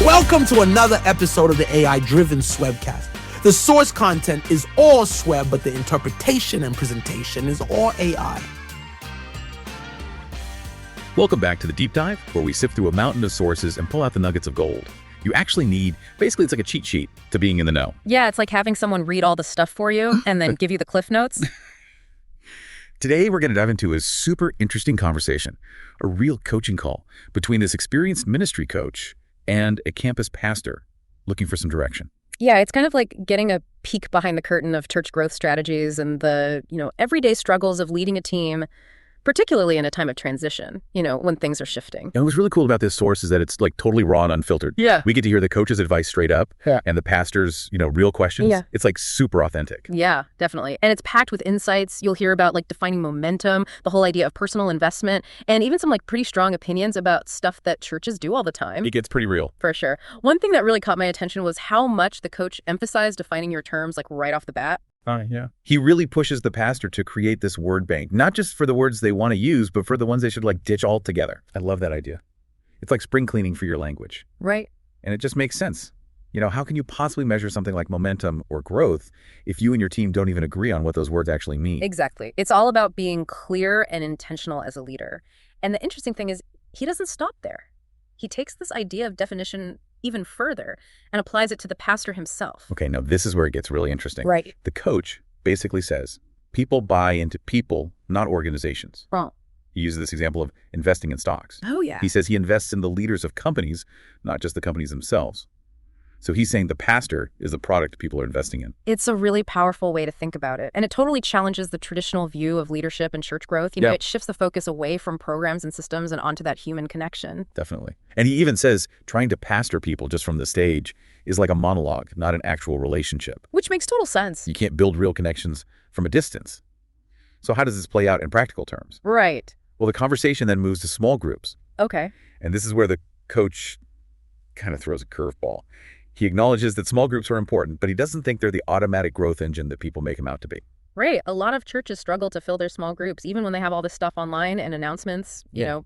Welcome to another episode of the AI-driven Swebbcast. The source content is all Swebb, but the interpretation and presentation is all AI. Welcome back to the Deep Dive, where we sift through a mountain of sources and pull out the nuggets of gold. You actually need, basically it's like a cheat sheet to being in the know. Yeah, it's like having someone read all the stuff for you and then give you the cliff notes. Today, we're going to dive into a super interesting conversation, a real coaching call between this experienced ministry coach and a campus pastor looking for some direction. Yeah, it's kind of like getting a peek behind the curtain of church growth strategies and the, everyday struggles of leading a team, particularly in a time of transition, when things are shifting. And what's really cool about this source is that it's like totally raw and unfiltered. Yeah. We get to hear the coach's advice straight up and the pastor's, real questions. Yeah. It's like super authentic. Yeah, definitely. And it's packed with insights. You'll hear about like defining momentum, the whole idea of personal investment, and even some like pretty strong opinions about stuff that churches do all the time. It gets pretty real. For sure. One thing that really caught my attention was how much the coach emphasized defining your terms like right off the bat. Yeah. He really pushes the pastor to create this word bank, not just for the words they want to use, but for the ones they should like ditch altogether. I love that idea. It's like spring cleaning for your language. Right. And it just makes sense. How can you possibly measure something like momentum or growth if you and your team don't even agree on what those words actually mean? Exactly. It's all about being clear and intentional as a leader. And the interesting thing is he doesn't stop there. He takes this idea of definition even further and applies it to the pastor himself. Okay, now this is where it gets really interesting. Right. The coach basically says, people buy into people, not organizations. Wrong. He uses this example of investing in stocks. Oh, yeah. He says he invests in the leaders of companies, not just the companies themselves. So he's saying the pastor is the product people are investing in. It's a really powerful way to think about it. And it totally challenges the traditional view of leadership and church growth. It shifts the focus away from programs and systems and onto that human connection. Definitely. And he even says trying to pastor people just from the stage is like a monologue, not an actual relationship. Which makes total sense. You can't build real connections from a distance. So how does this play out in practical terms? Right. Well, the conversation then moves to small groups. Okay. And this is where the coach kind of throws a curveball. He acknowledges that small groups are important, but he doesn't think they're the automatic growth engine that people make them out to be. Right. A lot of churches struggle to fill their small groups, even when they have all this stuff online and announcements,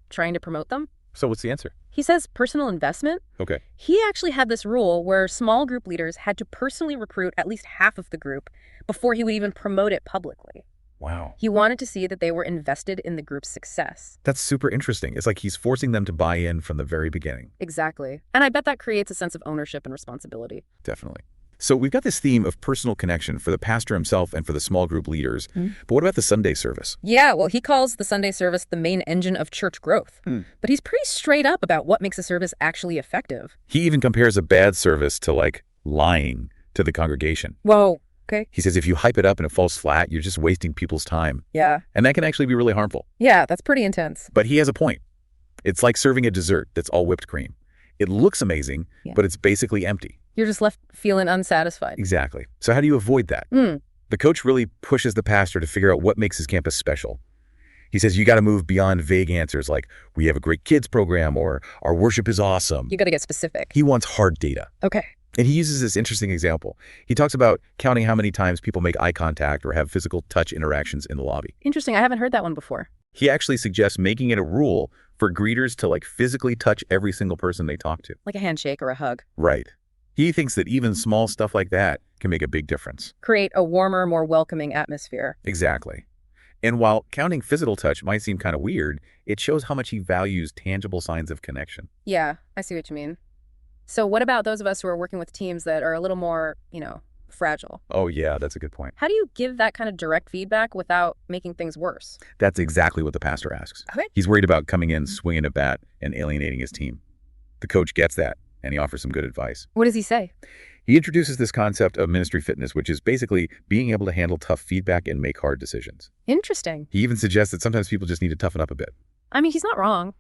trying to promote them. So what's the answer? He says personal investment. Okay. He actually had this rule where small group leaders had to personally recruit at least half of the group before he would even promote it publicly. Wow. He wanted to see that they were invested in the group's success. That's super interesting. It's like he's forcing them to buy in from the very beginning. Exactly. And I bet that creates a sense of ownership and responsibility. Definitely. So we've got this theme of personal connection for the pastor himself and for the small group leaders. But what about the Sunday service? Yeah, well, he calls the Sunday service the main engine of church growth. But he's pretty straight up about what makes a service actually effective. He even compares a bad service to like lying to the congregation. Whoa. Okay. He says if you hype it up and it falls flat, you're just wasting people's time. Yeah. And that can actually be really harmful. Yeah, that's pretty intense. But he has a point. It's like serving a dessert that's all whipped cream. It looks amazing, but it's basically empty. You're just left feeling unsatisfied. Exactly. So how do you avoid that? The coach really pushes the pastor to figure out what makes his campus special. He says you got to move beyond vague answers like, we have a great kids program or our worship is awesome. You got to get specific. He wants hard data. Okay. And he uses this interesting example. He talks about counting how many times people make eye contact or have physical touch interactions in the lobby. Interesting. I haven't heard that one before. He actually suggests making it a rule for greeters to like physically touch every single person they talk to. Like a handshake or a hug. Right. He thinks that even small stuff like that can make a big difference. Create a warmer, more welcoming atmosphere. Exactly. And while counting physical touch might seem kind of weird, it shows how much he values tangible signs of connection. Yeah, I see what you mean. So what about those of us who are working with teams that are a little more, fragile? Oh, yeah, that's a good point. How do you give that kind of direct feedback without making things worse? That's exactly what the pastor asks. Okay. He's worried about coming in, swinging a bat, and alienating his team. The coach gets that, and he offers some good advice. What does he say? He introduces this concept of ministry fitness, which is basically being able to handle tough feedback and make hard decisions. Interesting. He even suggests that sometimes people just need to toughen up a bit. I mean, he's not wrong.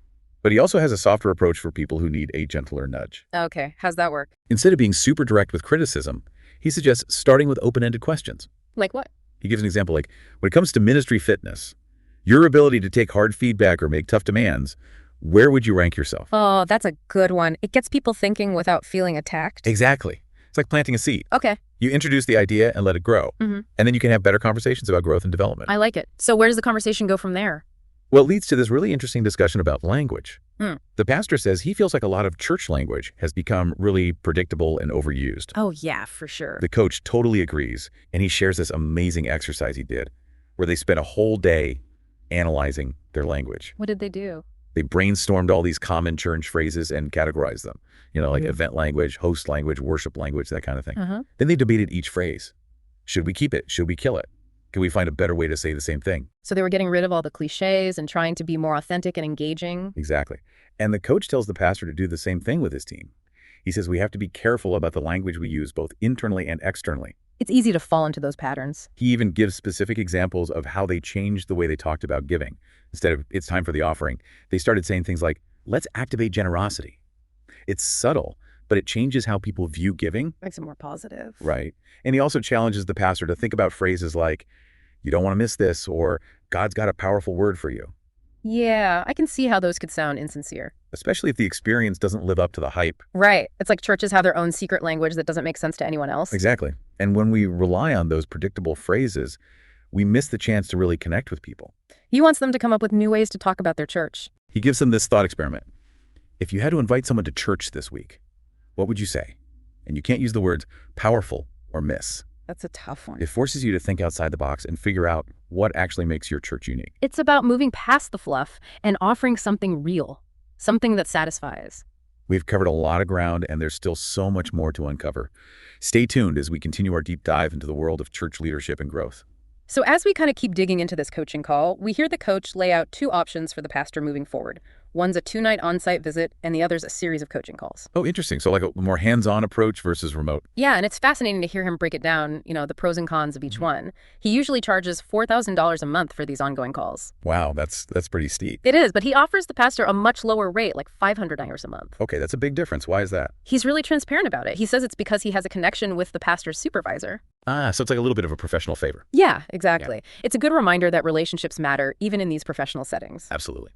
But he also has a softer approach for people who need a gentler nudge. Okay, how's that work? Instead of being super direct with criticism, he suggests starting with open-ended questions. Like what? He gives an example like, when it comes to ministry fitness, your ability to take hard feedback or make tough demands, where would you rank yourself? Oh, that's a good one. It gets people thinking without feeling attacked. Exactly. It's like planting a seed. Okay. You introduce the idea and let it grow. Mm-hmm. And then you can have better conversations about growth and development. I like it. So where does the conversation go from there? Well, it leads to this really interesting discussion about language. Hmm. The pastor says he feels like a lot of church language has become really predictable and overused. Oh, yeah, for sure. The coach totally agrees, and he shares this amazing exercise he did, where they spent a whole day analyzing their language. What did they do? They brainstormed all these common church phrases and categorized them, like event language, host language, worship language, that kind of thing. Then they debated each phrase. Should we keep it? Should we kill it? Can we find a better way to say the same thing? So they were getting rid of all the cliches and trying to be more authentic and engaging. Exactly. And the coach tells the pastor to do the same thing with his team. He says we have to be careful about the language we use both internally and externally. It's easy to fall into those patterns. He even gives specific examples of how they changed the way they talked about giving. Instead of "it's time for the offering," they started saying things like, "let's activate generosity." It's subtle, but it changes how people view giving. Makes it more positive. Right. And he also challenges the pastor to think about phrases like, "you don't want to miss this," or "God's got a powerful word for you." Yeah, I can see how those could sound insincere. Especially if the experience doesn't live up to the hype. Right. It's like churches have their own secret language that doesn't make sense to anyone else. Exactly. And when we rely on those predictable phrases, we miss the chance to really connect with people. He wants them to come up with new ways to talk about their church. He gives them this thought experiment. If you had to invite someone to church this week, what would you say? And you can't use the words powerful or miss. That's a tough one. It forces you to think outside the box and figure out what actually makes your church unique. It's about moving past the fluff and offering something real, something that satisfies. We've covered a lot of ground, and there's still so much more to uncover. Stay tuned as we continue our deep dive into the world of church leadership and growth. So as we kind of keep digging into this coaching call, we hear the coach lay out two options for the pastor moving forward. One's a 2-night on-site visit, and the other's a series of coaching calls. Oh, interesting. So like a more hands-on approach versus remote. Yeah, and it's fascinating to hear him break it down, the pros and cons of each one. He usually charges $4,000 a month for these ongoing calls. Wow, that's pretty steep. It is, but he offers the pastor a much lower rate, like $500 a month. Okay, that's a big difference. Why is that? He's really transparent about it. He says it's because he has a connection with the pastor's supervisor. So it's like a little bit of a professional favor. Yeah, exactly. Yeah. It's a good reminder that relationships matter, even in these professional settings. Absolutely.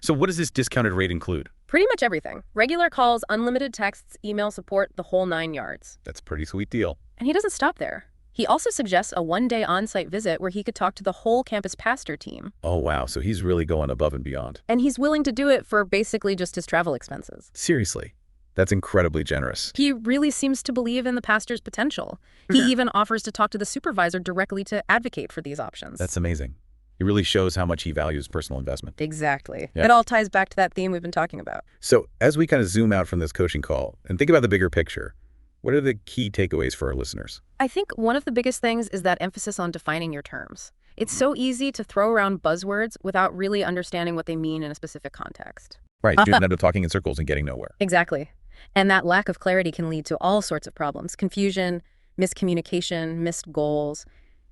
So what does this discounted rate include? Pretty much everything. Regular calls, unlimited texts, email support, the whole 9 yards. That's a pretty sweet deal. And he doesn't stop there. He also suggests a 1-day on-site visit where he could talk to the whole campus pastor team. Oh, wow. So he's really going above and beyond. And he's willing to do it for basically just his travel expenses. Seriously. That's incredibly generous. He really seems to believe in the pastor's potential. He even offers to talk to the supervisor directly to advocate for these options. That's amazing. It really shows how much he values personal investment. Exactly. Yeah. It all ties back to that theme we've been talking about. So as we kind of zoom out from this coaching call and think about the bigger picture, what are the key takeaways for our listeners? I think one of the biggest things is that emphasis on defining your terms. It's so easy to throw around buzzwords without really understanding what they mean in a specific context. Right, you end up talking in circles and getting nowhere. Exactly. And that lack of clarity can lead to all sorts of problems: confusion, miscommunication, missed goals.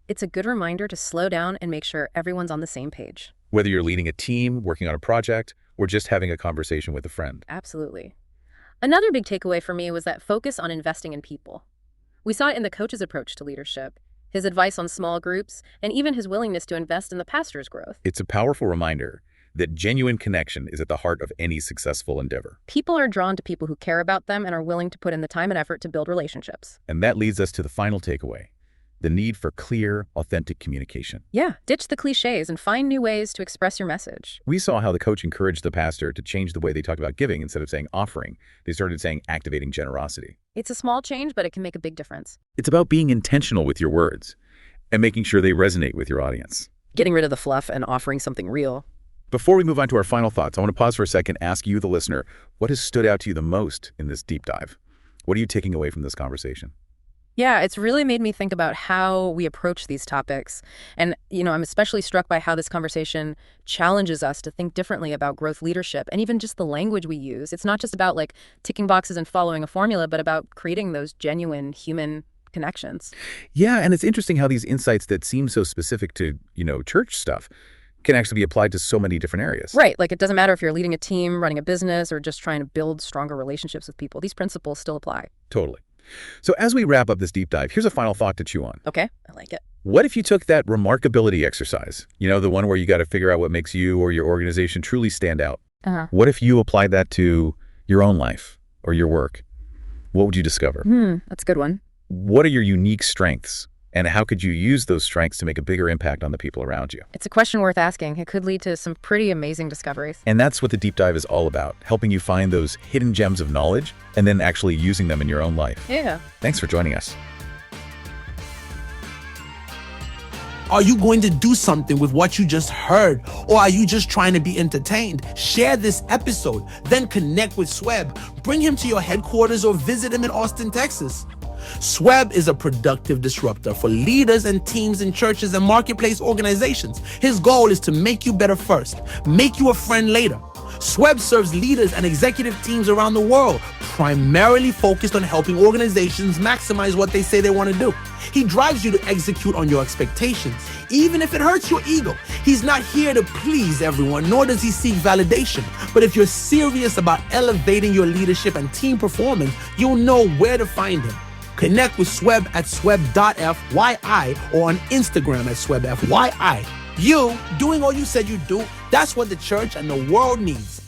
It's a good reminder to slow down and make sure everyone's on the same page. Whether you're leading a team, working on a project, or just having a conversation with a friend. Absolutely. Another big takeaway for me was that focus on investing in people. We saw it in the coach's approach to leadership, his advice on small groups, and even his willingness to invest in the pastor's growth. It's a powerful reminder that genuine connection is at the heart of any successful endeavor. People are drawn to people who care about them and are willing to put in the time and effort to build relationships. And that leads us to the final takeaway: the need for clear, authentic communication. Yeah, ditch the cliches and find new ways to express your message. We saw how the coach encouraged the pastor to change the way they talked about giving. Instead of saying offering, they started saying activating generosity. It's a small change, but it can make a big difference. It's about being intentional with your words and making sure they resonate with your audience. Getting rid of the fluff and offering something real. Before we move on to our final thoughts, I want to pause for a second and ask you, the listener, what has stood out to you the most in this deep dive? What are you taking away from this conversation? Yeah, it's really made me think about how we approach these topics. And, I'm especially struck by how this conversation challenges us to think differently about growth leadership and even just the language we use. It's not just about ticking boxes and following a formula, but about creating those genuine human connections. Yeah, and it's interesting how these insights that seem so specific to, church stuff can actually be applied to so many different areas. Right. It doesn't matter if you're leading a team, running a business, or just trying to build stronger relationships with people. These principles still apply. Totally. So as we wrap up this deep dive, here's a final thought to chew on. Okay, I like it. What if you took that remarkability exercise, the one where you got to figure out what makes you or your organization truly stand out? What if you applied that to your own life or your work? What would you discover? That's a good one. What are your unique strengths And how could you use those strengths to make a bigger impact on the people around you? It's a question worth asking. It could lead to some pretty amazing discoveries. And that's what the deep dive is all about, helping you find those hidden gems of knowledge and then actually using them in your own life. Yeah. Thanks for joining us. Are you going to do something with what you just heard? Or are you just trying to be entertained? Share this episode, then connect with Swebb. Bring him to your headquarters or visit him in Austin, Texas. Swebb is a productive disruptor for leaders and teams in churches and marketplace organizations. His goal is to make you better first, make you a friend later. Swebb serves leaders and executive teams around the world, primarily focused on helping organizations maximize what they say they want to do. He drives you to execute on your expectations, even if it hurts your ego. He's not here to please everyone, nor does he seek validation. But if you're serious about elevating your leadership and team performance, you'll know where to find him. Connect with Swebb at swebb.fyi or on Instagram at swebbfyi. You doing all you said you'd do, that's what the church and the world needs.